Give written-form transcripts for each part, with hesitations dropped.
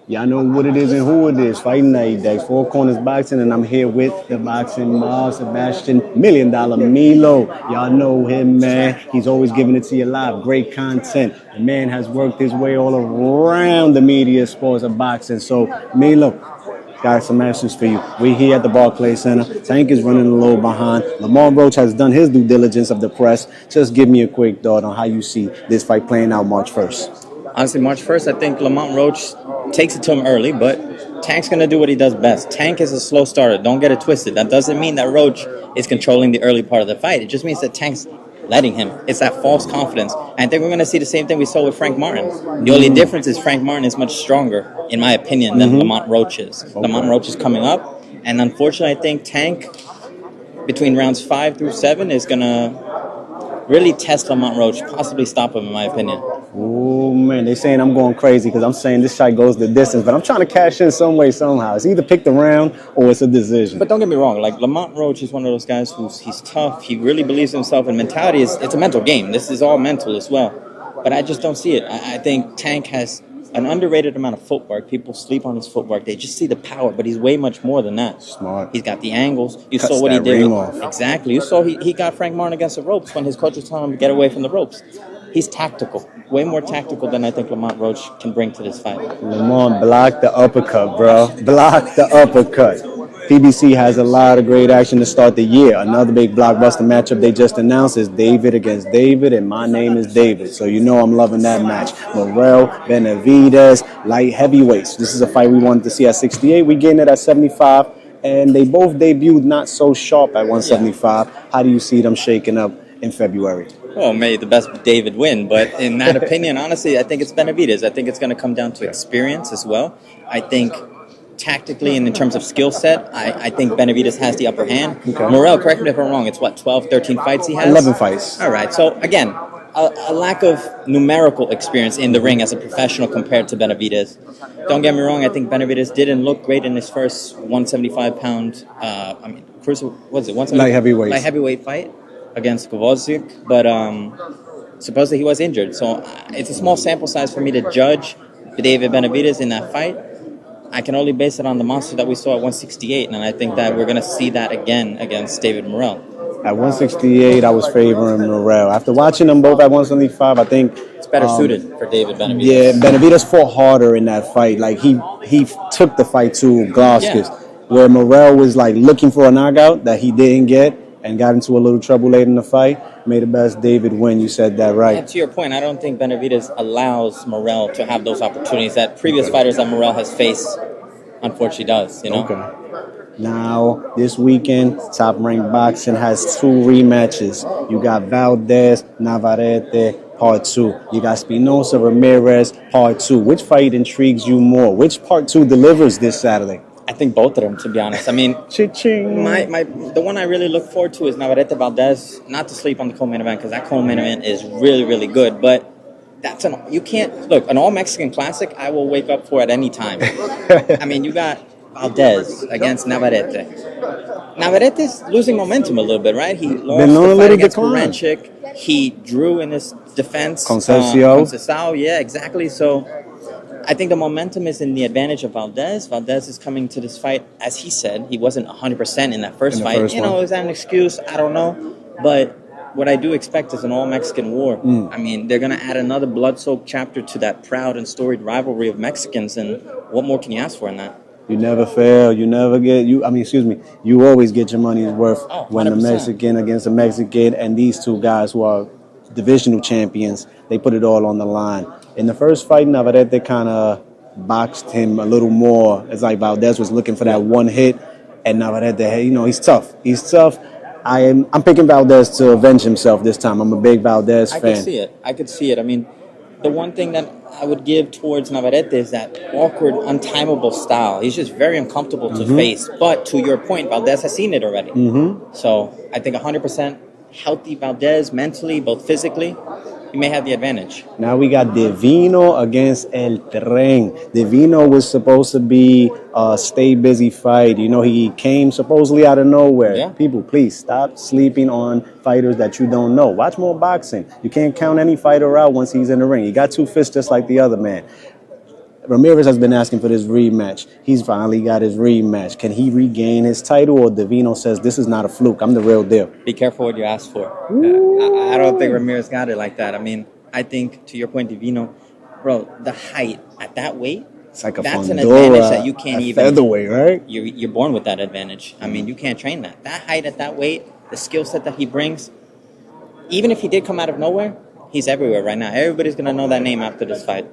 Y'all know what it is and who it is. Fighting Night Days, Four Corners Boxing, and I'm here with the boxing mob, Sebastian $1,000,000 Milo. Y'all know him, man. He's always giving it to you live. Great content. The man has worked his way all around the media sports of boxing. So, Milo, got some answers for you. We're here at the Barclays Center. Tank is running a little behind. Lamont Roach has done his due diligence of the press. Just give me a quick thought on how you see this fight playing out March 1st. Honestly, March 1st, I think Lamont Roach takes it to him early, but Tank's going to do what he does best. Tank is a slow starter. Don't get it twisted. That doesn't mean that Roach is controlling the early part of the fight. It just means that Tank's letting him. It's that false confidence. And I think we're going to see the same thing we saw with Frank Martin. The only difference is Frank Martin is much stronger, in my opinion, than Lamont Roach is. Okay. Lamont Roach is coming up, and unfortunately, I think Tank, between rounds 5 through 7, is going to really test Lamont Roach, possibly stop him, in my opinion. Oh, man, they saying I'm going crazy because I'm saying this fight goes the distance, but I'm trying to cash in some way, somehow. It's either pick the round or it's a decision. But don't get me wrong, like Lamont Roach is one of those guys he's tough. He really believes in himself, and mentality it's a mental game. This is all mental as well. But I just don't see it. I think Tank has an underrated amount of footwork. People sleep on his footwork. They just see the power, but he's way much more than that. Smart. He's got the angles. You Cuts saw what he did. Exactly. You saw he got Frank Martin against the ropes when his coach was telling him to get away from the ropes. He's tactical. Way more tactical than I think Lamont Roach can bring to this fight. Lamont, block the uppercut, bro. Block the uppercut. PBC has a lot of great action to start the year. Another big blockbuster matchup they just announced is David against David, and my name is David. So you know I'm loving that match. Morrell, Benavidez, light heavyweights. This is a fight we wanted to see at 68. We getting it at 75, and they both debuted not so sharp at 175. How do you see them shaking up in February? Well, may the best David win, but in that opinion, honestly, I think it's Benavidez. I think it's going to come down to experience as well. I think tactically and in terms of skill set, I think Benavidez has the upper hand. Okay. Morrell, correct me if I'm wrong, it's 12, 13 fights he has? 11 fights. All right, so again, a lack of numerical experience in the ring as a professional compared to Benavidez. Don't get me wrong, I think Benavidez didn't look great in his first 175-pound, light heavyweight fight against Kovacic, but supposedly he was injured. So it's a small sample size for me to judge David Benavidez in that fight. I can only base it on the monster that we saw at 168, and I think that we're going to see that again against David Morrell. At 168, I was favoring Morrell. After watching them both at 175, I think it's better suited for David Benavidez. Yeah, Benavidez fought harder in that fight. Like he took the fight to Glasgow, where Morrell was like looking for a knockout that he didn't get and got into a little trouble late in the fight. May the best David win. You said that right. And to your point, I don't think Benavidez allows Morrell to have those opportunities that previous fighters that Morrell has faced, unfortunately, does. You know. Okay. Now, this weekend, Top Rank Boxing has 2 rematches. You got Valdez, Navarrete, Part 2. You got Spinoza, Ramirez, Part 2. Which fight intrigues you more? Which Part 2 delivers this Saturday? I think both of them, to be honest. I mean, the one I really look forward to is Navarrete Valdez. Not to sleep on the co-main event, because that co-main event is really, really good. But you can't look an all-Mexican classic. I will wake up for at any time. I mean, you got Valdez against Navarrete. Navarrete's losing momentum a little bit, right? He lost the fight against Korenchik. He drew in his defense. Conceição. Yeah, exactly. So I think the momentum is in the advantage of Valdez. Valdez is coming to this fight, as he said, he wasn't 100% in that first fight. Is that an excuse? I don't know. But what I do expect is an all-Mexican war. I mean, they're going to add another blood-soaked chapter to that proud and storied rivalry of Mexicans, and what more can you ask for in that? You never fail. You never get you always get your money's worth when a Mexican against a Mexican, and these two guys who are divisional champions, they put it all on the line. In the first fight, Navarrete kind of boxed him a little more. It's like Valdez was looking for that one hit, and Navarrete, he's tough. I'm picking Valdez to avenge himself this time. I'm a big Valdez fan. I could see it. I mean, the one thing that I would give towards Navarrete is that awkward, untimable style. He's just very uncomfortable to face. But to your point, Valdez has seen it already. So I think 100% healthy Valdez, mentally, both physically, you may have the advantage. Now we got Divino against El Tren. Divino was supposed to be a stay busy fight. He came supposedly out of nowhere. Yeah. People, please stop sleeping on fighters that you don't know. Watch more boxing. You can't count any fighter out once he's in the ring. He got 2 fists just like the other man. Ramirez has been asking for this rematch. He's finally got his rematch. Can he regain his title, or Divino says this is not a fluke? I'm the real deal. Be careful what you ask for. I don't think Ramirez got it like that. I mean, I think, to your point, Divino, bro, the height at that weight, It's like a that's an Fondora advantage that you can't at even. featherweight, right? You're born with that advantage. I mean, you can't train that. That height at that weight, the skill set that he brings, even if he did come out of nowhere, he's everywhere right now. Everybody's going to know that name after this fight.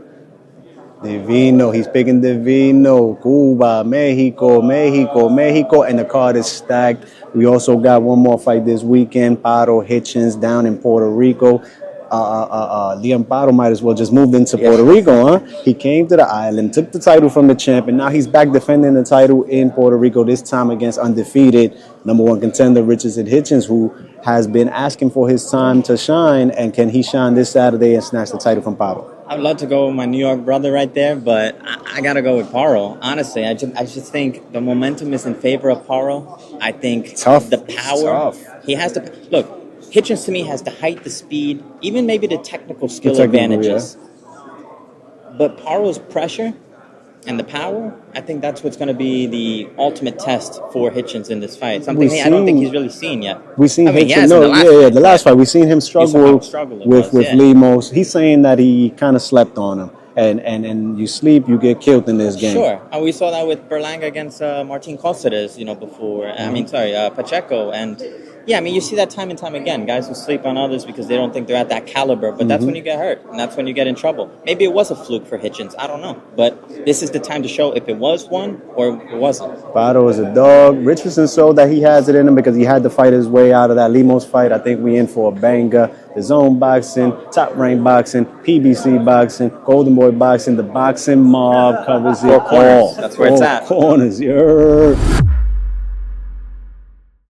Divino, he's picking Divino. Cuba, Mexico, and the card is stacked. We also got one more fight this weekend. Paro Hitchens down in Puerto Rico. Liam Paro might as well just moved into Puerto Rico, huh? He came to the island, took the title from the champ, and now he's back defending the title in Puerto Rico, this time against undefeated #1 contender Richardson Hitchens, who has been asking for his time to shine. And can he shine this Saturday and snatch the title from Paro? I'd love to go with my New York brother right there, but I got to go with Paro. Honestly, I just think the momentum is in favor of Paro. I think Tough. the power. He has to look. Hitchens to me has the height, the speed, even maybe the technical skill advantages. But Paro's pressure and the power, I think that's what's going to be the ultimate test for Hitchens in this fight. Something I don't think he's really seen yet. We've seen Hitchens. The last fight. We've seen him struggle with Lemos. He's saying that he kind of slept on him. And you sleep, you get killed in this game. Sure. And we saw that with Berlanga against Martin Cáceres, before. Pacheco. And, yeah, I mean, you see that time and time again. Guys who sleep on others because they don't think they're at that caliber. But that's when you get hurt. And that's when you get in trouble. Maybe it was a fluke for Hitchens. I don't know. But this is the time to show if it was one or it wasn't. Paro is a dog. Richardson showed that he has it in him because he had to fight his way out of that Lemos fight. I think we in for a banger. The zone boxing, top rank boxing, PBC boxing, Golden Boy boxing, the boxing mob covers it all. That's where it's at. Corners, yeah.